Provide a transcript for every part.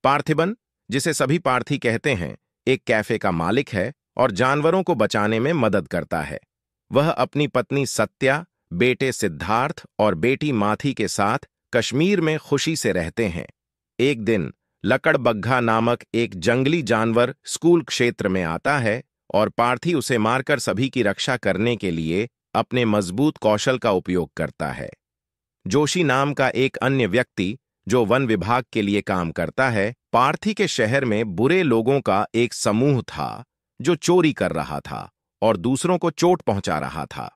पार्थिबन, जिसे सभी पार्थी कहते हैं, एक कैफे का मालिक है और जानवरों को बचाने में मदद करता है। वह अपनी पत्नी सत्या, बेटे सिद्धार्थ और बेटी माथी के साथ कश्मीर में खुशी से रहते हैं। एक दिन लकड़बग्घा नामक एक जंगली जानवर स्कूल क्षेत्र में आता है और पार्थी उसे मारकर सभी की रक्षा करने के लिए अपने मजबूत कौशल का उपयोग करता है। जोशी नाम का एक अन्य व्यक्ति, जो वन विभाग के लिए काम करता है, पार्थी के शहर में बुरे लोगों का एक समूह था जो चोरी कर रहा था और दूसरों को चोट पहुंचा रहा था।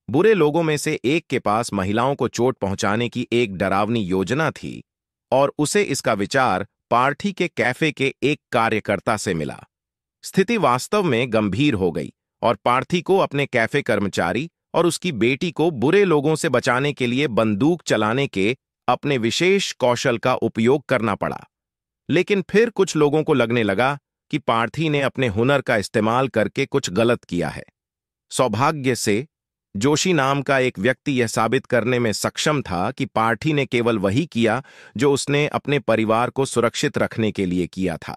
बुरे लोगों में से एक के पास महिलाओं को चोट पहुंचाने की एक डरावनी योजना थी और उसे इसका विचार पार्थी के कैफे के एक कार्यकर्ता से मिला। स्थिति वास्तव में गंभीर हो गई और पार्थी को अपने कैफे कर्मचारी और उसकी बेटी को बुरे लोगों से बचाने के लिए बंदूक चलाने के अपने विशेष कौशल का उपयोग करना पड़ा। लेकिन फिर कुछ लोगों को लगने लगा कि पार्थी ने अपने हुनर का इस्तेमाल करके कुछ गलत किया है। सौभाग्य से जोशी नाम का एक व्यक्ति यह साबित करने में सक्षम था कि पार्थी ने केवल वही किया जो उसने अपने परिवार को सुरक्षित रखने के लिए किया था।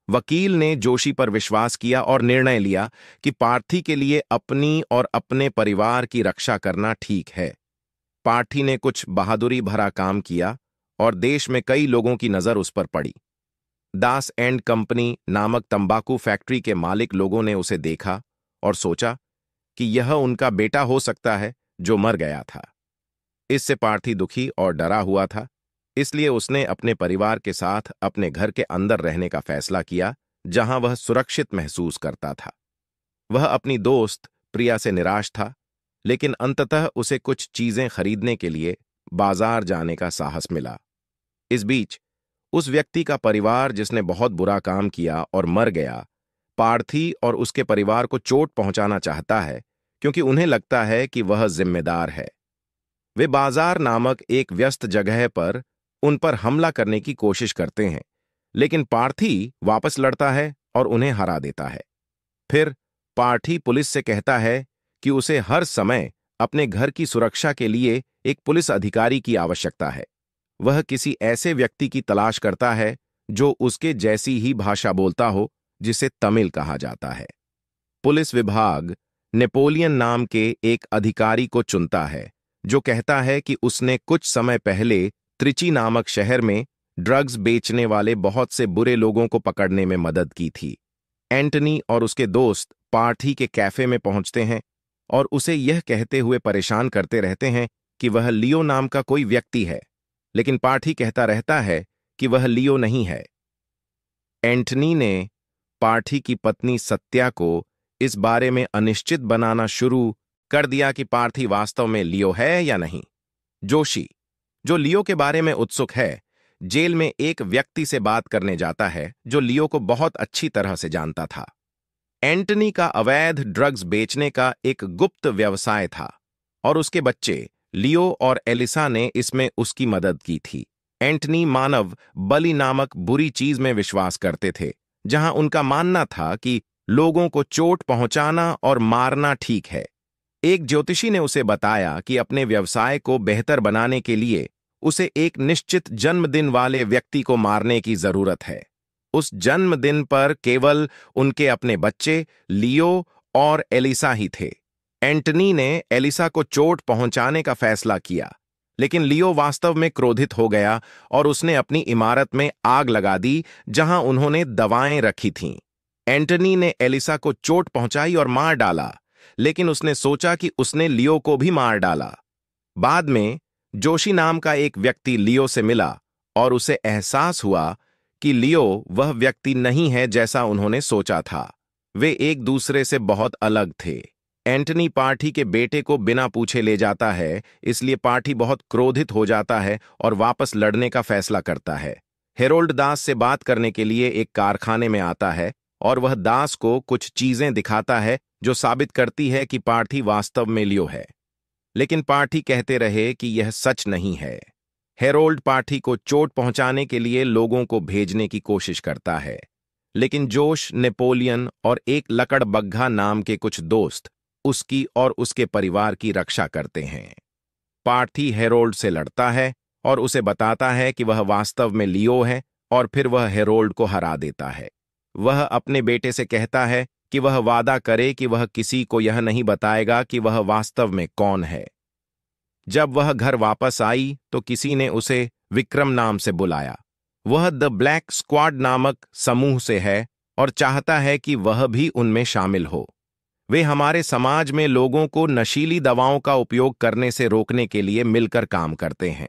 वकील ने जोशी पर विश्वास किया और निर्णय लिया कि पार्थी के लिए अपनी और अपने परिवार की रक्षा करना ठीक है। पार्थी ने कुछ बहादुरी भरा काम किया और देश में कई लोगों की नजर उस पर पड़ी। दास एंड कंपनी नामक तंबाकू फैक्ट्री के मालिक लोगों ने उसे देखा और सोचा कि यह उनका बेटा हो सकता है जो मर गया था। इससे पार्थी दुखी और डरा हुआ था, इसलिए उसने अपने परिवार के साथ अपने घर के अंदर रहने का फैसला किया, जहां वह सुरक्षित महसूस करता था। वह अपनी दोस्त प्रिया से निराश था, लेकिन अंततः उसे कुछ चीजें खरीदने के लिए बाजार जाने का साहस मिला। इस बीच उस व्यक्ति का परिवार, जिसने बहुत बुरा काम किया और मर गया, पार्थी और उसके परिवार को चोट पहुंचाना चाहता है क्योंकि उन्हें लगता है कि वह जिम्मेदार है। वे बाजार नामक एक व्यस्त जगह पर उन पर हमला करने की कोशिश करते हैं, लेकिन पार्थी वापस लड़ता है और उन्हें हरा देता है। फिर पार्थी पुलिस से कहता है कि उसे हर समय अपने घर की सुरक्षा के लिए एक पुलिस अधिकारी की आवश्यकता है। वह किसी ऐसे व्यक्ति की तलाश करता है जो उसके जैसी ही भाषा बोलता हो, जिसे तमिल कहा जाता है। पुलिस विभाग नेपोलियन नाम के एक अधिकारी को चुनता है जो कहता है कि उसने कुछ समय पहले त्रिची नामक शहर में ड्रग्स बेचने वाले बहुत से बुरे लोगों को पकड़ने में मदद की थी। एंटनी और उसके दोस्त पार्थी के कैफे में पहुंचते हैं और उसे यह कहते हुए परेशान करते रहते हैं कि वह लियो नाम का कोई व्यक्ति है, लेकिन पार्थी कहता रहता है कि वह लियो नहीं है। एंटनी ने पार्थी की पत्नी सत्या को इस बारे में अनिश्चित बनाना शुरू कर दिया कि पार्थी वास्तव में लियो है या नहीं। जोशी, जो लियो के बारे में उत्सुक है, जेल में एक व्यक्ति से बात करने जाता है जो लियो को बहुत अच्छी तरह से जानता था। एंटनी का अवैध ड्रग्स बेचने का एक गुप्त व्यवसाय था और उसके बच्चे लियो और एलिसा ने इसमें उसकी मदद की थी। एंटनी मानव बलि नामक बुरी चीज में विश्वास करते थे, जहां उनका मानना था कि लोगों को चोट पहुंचाना और मारना ठीक है। एक ज्योतिषी ने उसे बताया कि अपने व्यवसाय को बेहतर बनाने के लिए उसे एक निश्चित जन्मदिन वाले व्यक्ति को मारने की जरूरत है। उस जन्मदिन पर केवल उनके अपने बच्चे लियो और एलिसा ही थे। एंटनी ने एलिसा को चोट पहुंचाने का फैसला किया, लेकिन लियो वास्तव में क्रोधित हो गया और उसने अपनी इमारत में आग लगा दी जहां उन्होंने दवाएं रखी थीं। एंटनी ने एलिसा को चोट पहुंचाई और मार डाला, लेकिन उसने सोचा कि उसने लियो को भी मार डाला। बाद में जोशी नाम का एक व्यक्ति लियो से मिला और उसे एहसास हुआ कि लियो वह व्यक्ति नहीं है जैसा उन्होंने सोचा था। वे एक दूसरे से बहुत अलग थे। एंटनी पार्थी के बेटे को बिना पूछे ले जाता है, इसलिए पार्थी बहुत क्रोधित हो जाता है और वापस लड़ने का फैसला करता है। हेरोल्ड दास से बात करने के लिए एक कारखाने में आता है और वह दास को कुछ चीजें दिखाता है जो साबित करती है कि पार्थी वास्तव में लियो है, लेकिन पार्थी कहते रहे कि यह सच नहीं है। हेरोल्ड पार्थी को चोट पहुंचाने के लिए लोगों को भेजने की कोशिश करता है, लेकिन जोश, नेपोलियन और एक लकड़बग्घा नाम के कुछ दोस्त उसकी और उसके परिवार की रक्षा करते हैं। पार्थी हेरोल्ड से लड़ता है और उसे बताता है कि वह वास्तव में लियो है और फिर वह हेरोल्ड को हरा देता है। वह अपने बेटे से कहता है कि वह वादा करे कि वह किसी को यह नहीं बताएगा कि वह वास्तव में कौन है। जब वह घर वापस आई तो किसी ने उसे विक्रम नाम से बुलाया। वह द ब्लैक स्क्वाड नामक समूह से है और चाहता है कि वह भी उनमें शामिल हो। वे हमारे समाज में लोगों को नशीली दवाओं का उपयोग करने से रोकने के लिए मिलकर काम करते हैं।